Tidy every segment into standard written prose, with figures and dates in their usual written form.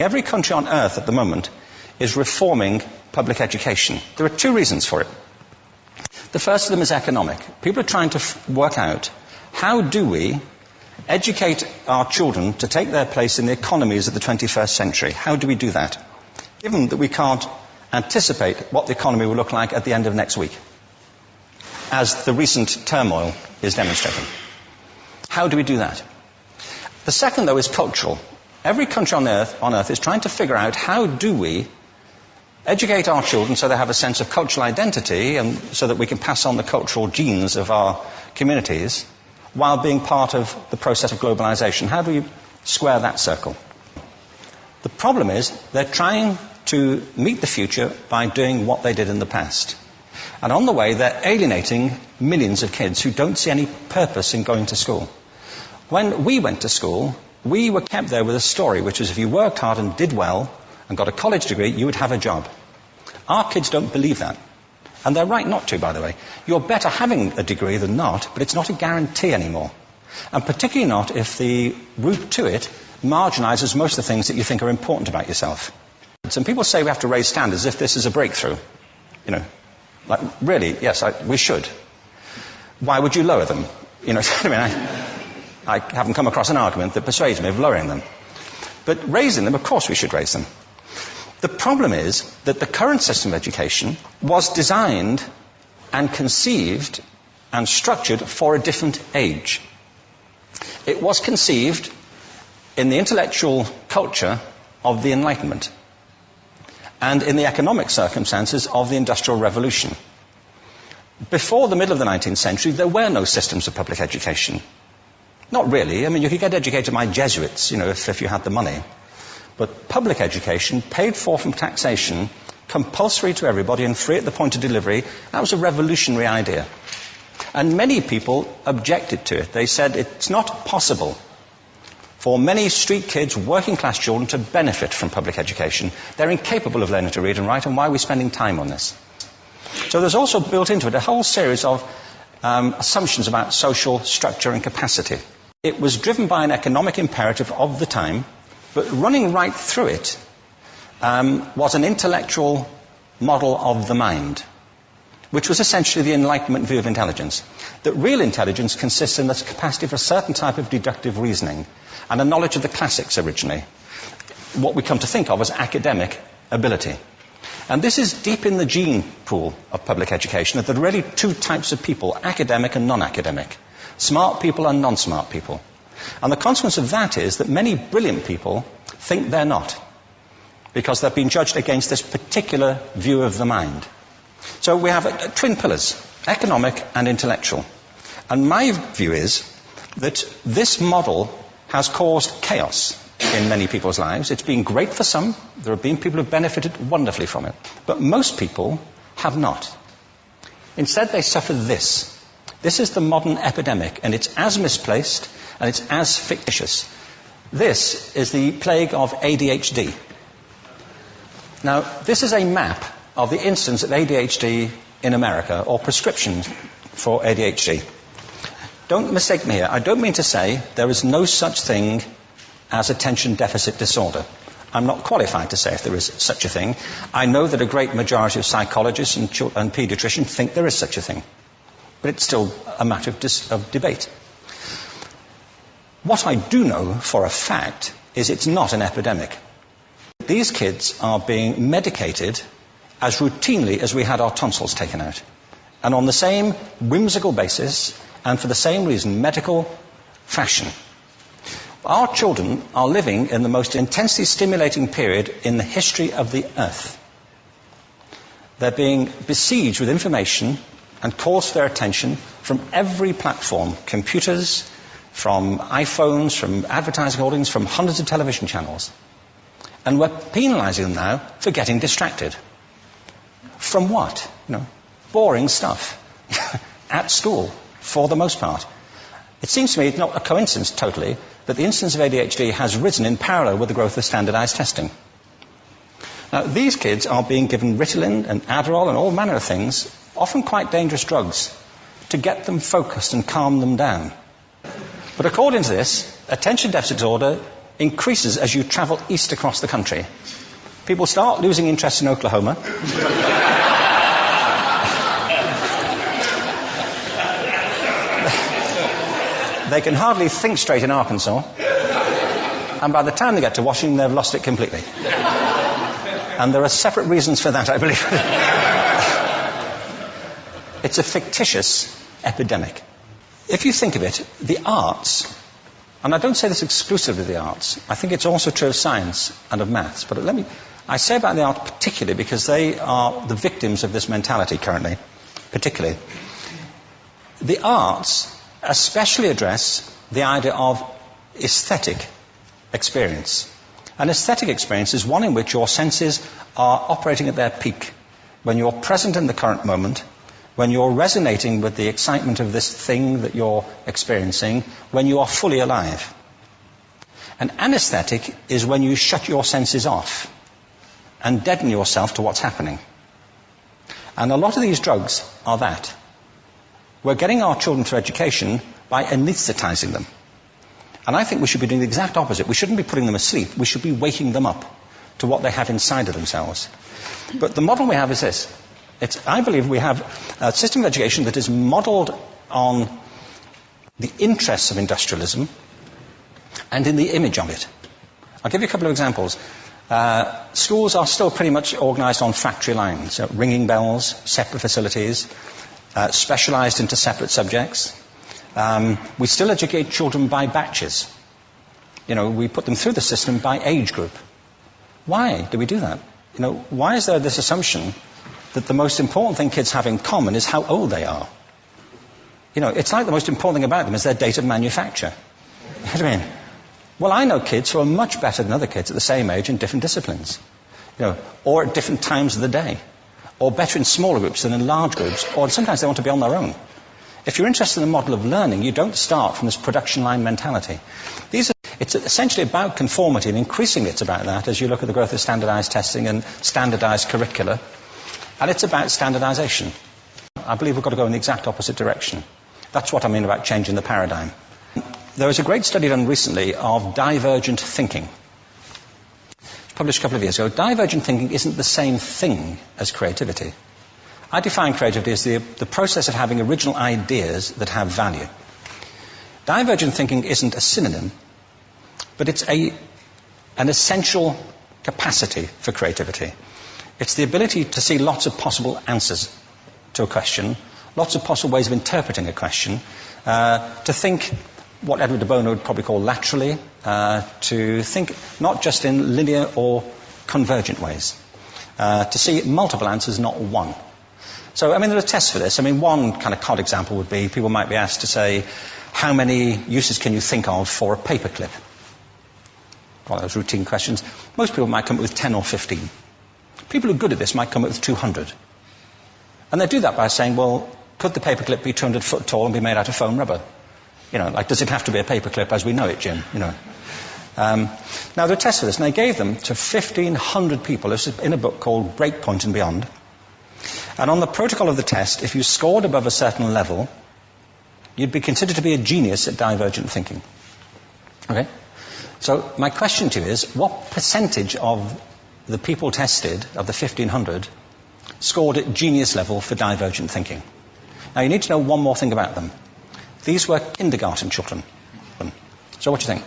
Every country on earth at the moment is reforming public education. There are two reasons for it. The first of them is economic. People are trying to work out, how do we educate our children to take their place in the economies of the 21st century? How do we do that, given that we can't anticipate what the economy will look like at the end of next week, as the recent turmoil is demonstrating? How do we do that? The second, though, is cultural. Every country on earth is trying to figure out, how do we educate our children so they have a sense of cultural identity and so that we can pass on the cultural genes of our communities while being part of the process of globalization. How do we square that circle? The problem is they're trying to meet the future by doing what they did in the past. And on the way, they're alienating millions of kids who don't see any purpose in going to school. When we went to school, we were kept there with a story, which was if you worked hard and did well and got a college degree, you would have a job. Our kids don't believe that. And they're right not to, by the way. You're better having a degree than not, but it's not a guarantee anymore. And particularly not if the route to it marginalizes most of the things that you think are important about yourself. Some people say we have to raise standards as if this is a breakthrough. You know, like, really, yes, we should. Why would you lower them? You know, I mean, I haven't come across an argument that persuades me of lowering them. But raising them, of course we should raise them. The problem is that the current system of education was designed and conceived and structured for a different age. It was conceived in the intellectual culture of the Enlightenment and in the economic circumstances of the Industrial Revolution. Before the middle of the 19th century, there were no systems of public education. Not really. I mean, you could get educated by Jesuits, you know, if you had the money. But public education, paid for from taxation, compulsory to everybody and free at the point of delivery, that was a revolutionary idea. And many people objected to it. They said it's not possible for many street kids, working class children, to benefit from public education. They're incapable of learning to read and write, and why are we spending time on this? So there's also built into it a whole series of assumptions about social structure and capacity. It was driven by an economic imperative of the time, but running right through it was an intellectual model of the mind, which was essentially the Enlightenment view of intelligence. That real intelligence consists in the capacity for a certain type of deductive reasoning and a knowledge of the classics originally, what we come to think of as academic ability. And this is deep in the gene pool of public education, that there are really two types of people, academic and non-academic, smart people and non-smart people. And the consequence of that is that many brilliant people think they're not, because they've been judged against this particular view of the mind. So we have twin pillars, economic and intellectual. And my view is that this model has caused chaos in many people's lives. It's been great for some. There have been people who have benefited wonderfully from it. But most people have not. Instead, they suffer this. This is the modern epidemic, and it's as misplaced and it's as fictitious. This is the plague of ADHD. Now, this is a map of the incidence of ADHD in America, or prescriptions for ADHD. Don't mistake me here. I don't mean to say there is no such thing as attention deficit disorder. I'm not qualified to say if there is such a thing. I know that a great majority of psychologists and paediatricians think there is such a thing. But it's still a matter of debate. What I do know for a fact is it's not an epidemic. These kids are being medicated as routinely as we had our tonsils taken out. And on the same whimsical basis, and for the same reason, medical fashion. Our children are living in the most intensely stimulating period in the history of the earth. They're being besieged with information and calls for their attention from every platform, computers, from iPhones, from advertising holdings, from hundreds of television channels. And we're penalizing them now for getting distracted. From what? You know, boring stuff. At school, for the most part. It seems to me it's not a coincidence totally that the incidence of ADHD has risen in parallel with the growth of standardized testing. Now, these kids are being given Ritalin and Adderall and all manner of things, often quite dangerous drugs, to get them focused and calm them down. But according to this, attention deficit disorder increases as you travel east across the country. People start losing interest in Oklahoma. They can hardly think straight in Arkansas. And by the time they get to Washington, they've lost it completely. And there are separate reasons for that, I believe. It's a fictitious epidemic. If you think of it, the arts, and I don't say this exclusively of the arts, I think it's also true of science and of maths, but I say about the arts particularly because they are the victims of this mentality currently, particularly. The arts especially address the idea of aesthetic experience. An aesthetic experience is one in which your senses are operating at their peak, when you're present in the current moment, when you're resonating with the excitement of this thing that you're experiencing, when you are fully alive. An anesthetic is when you shut your senses off and deaden yourself to what's happening. And a lot of these drugs are that. We're getting our children through education by anesthetizing them. And I think we should be doing the exact opposite. We shouldn't be putting them asleep. We should be waking them up to what they have inside of themselves. But the model we have is this. I believe we have a system of education that is modeled on the interests of industrialism and in the image of it. I'll give you a couple of examples. Schools are still pretty much organized on factory lines, ringing bells, separate facilities, specialized into separate subjects. We still educate children by batches. We put them through the system by age group. Why do we do that? Why is there this assumption that the most important thing kids have in common is how old they are? It's like the most important thing about them is their date of manufacture. You know what I mean? Well, I know kids who are much better than other kids at the same age in different disciplines, or at different times of the day, or better in smaller groups than in large groups, or sometimes they want to be on their own. If you're interested in the model of learning, you don't start from this production line mentality. It's essentially about conformity, and increasingly it's about that as you look at the growth of standardized testing and standardized curricula. And it's about standardization. I believe we've got to go in the exact opposite direction. That's what I mean about changing the paradigm. There was a great study done recently of divergent thinking. Published a couple of years ago. Divergent thinking isn't the same thing as creativity. I define creativity as the process of having original ideas that have value. Divergent thinking isn't a synonym, but it's an essential capacity for creativity. It's the ability to see lots of possible answers to a question, lots of possible ways of interpreting a question, to think what Edward de Bono would probably call laterally, to think not just in linear or convergent ways, to see multiple answers, not one. So, there are tests for this. One kind of cod example would be, people might be asked to say, how many uses can you think of for a paperclip? One of those routine questions. Most people might come up with 10 or 15. People who are good at this might come up with 200. And they do that by saying, well, could the paperclip be 200 foot tall and be made out of foam rubber? Does it have to be a paperclip as we know it, Jim? Now, there are tests for this, and they gave them to 1,500 people. This is in a book called Breakpoint and Beyond. And on the protocol of the test, if you scored above a certain level, you'd be considered to be a genius at divergent thinking. Okay? So my question to you is, what percentage of the people tested, of the 1,500, scored at genius level for divergent thinking? Now, you need to know one more thing about them. These were kindergarten children. So what do you think?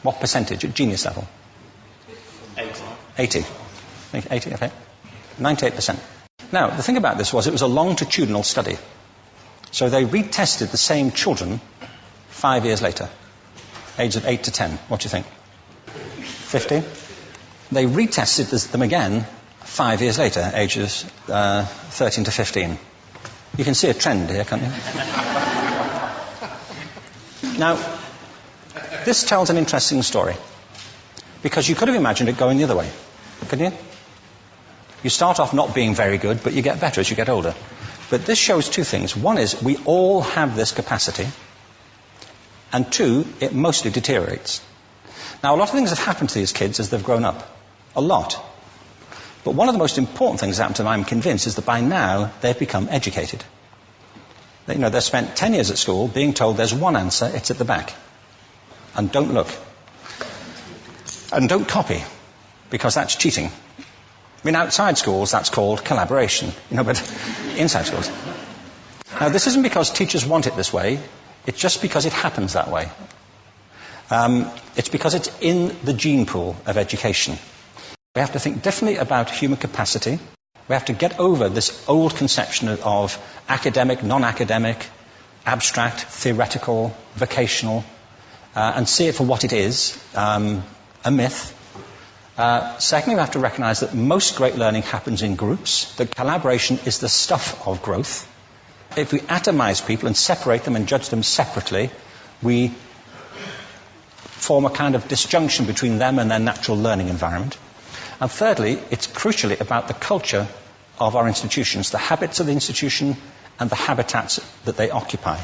What percentage at genius level? 80. 80, okay. 98%. Now, the thing about this was it was a longitudinal study. So they retested the same children 5 years later, ages of 8 to 10. What do you think? 50? They retested them again 5 years later, ages 13 to 15. You can see a trend here, can't you? Now, this tells an interesting story, because you could have imagined it going the other way, couldn't you? You start off not being very good, but you get better as you get older. But this shows two things. One is we all have this capacity, and two, it mostly deteriorates. Now, a lot of things have happened to these kids as they've grown up. A lot. But one of the most important things that happened to them, I'm convinced, is that by now they've become educated. They've spent 10 years at school being told there's one answer, it's at the back. And don't look. And don't copy, because that's cheating. I mean, outside schools, that's called collaboration, but inside schools. Now, this isn't because teachers want it this way, it's just because it happens that way. It's because it's in the gene pool of education. We have to think differently about human capacity. We have to get over this old conception of academic, non-academic, abstract, theoretical, vocational, and see it for what it is, a myth. Secondly, we have to recognize that most great learning happens in groups, that collaboration is the stuff of growth. If we atomize people and separate them and judge them separately, we form a kind of disjunction between them and their natural learning environment. And thirdly, it's crucially about the culture of our institutions, the habits of the institution and the habitats that they occupy.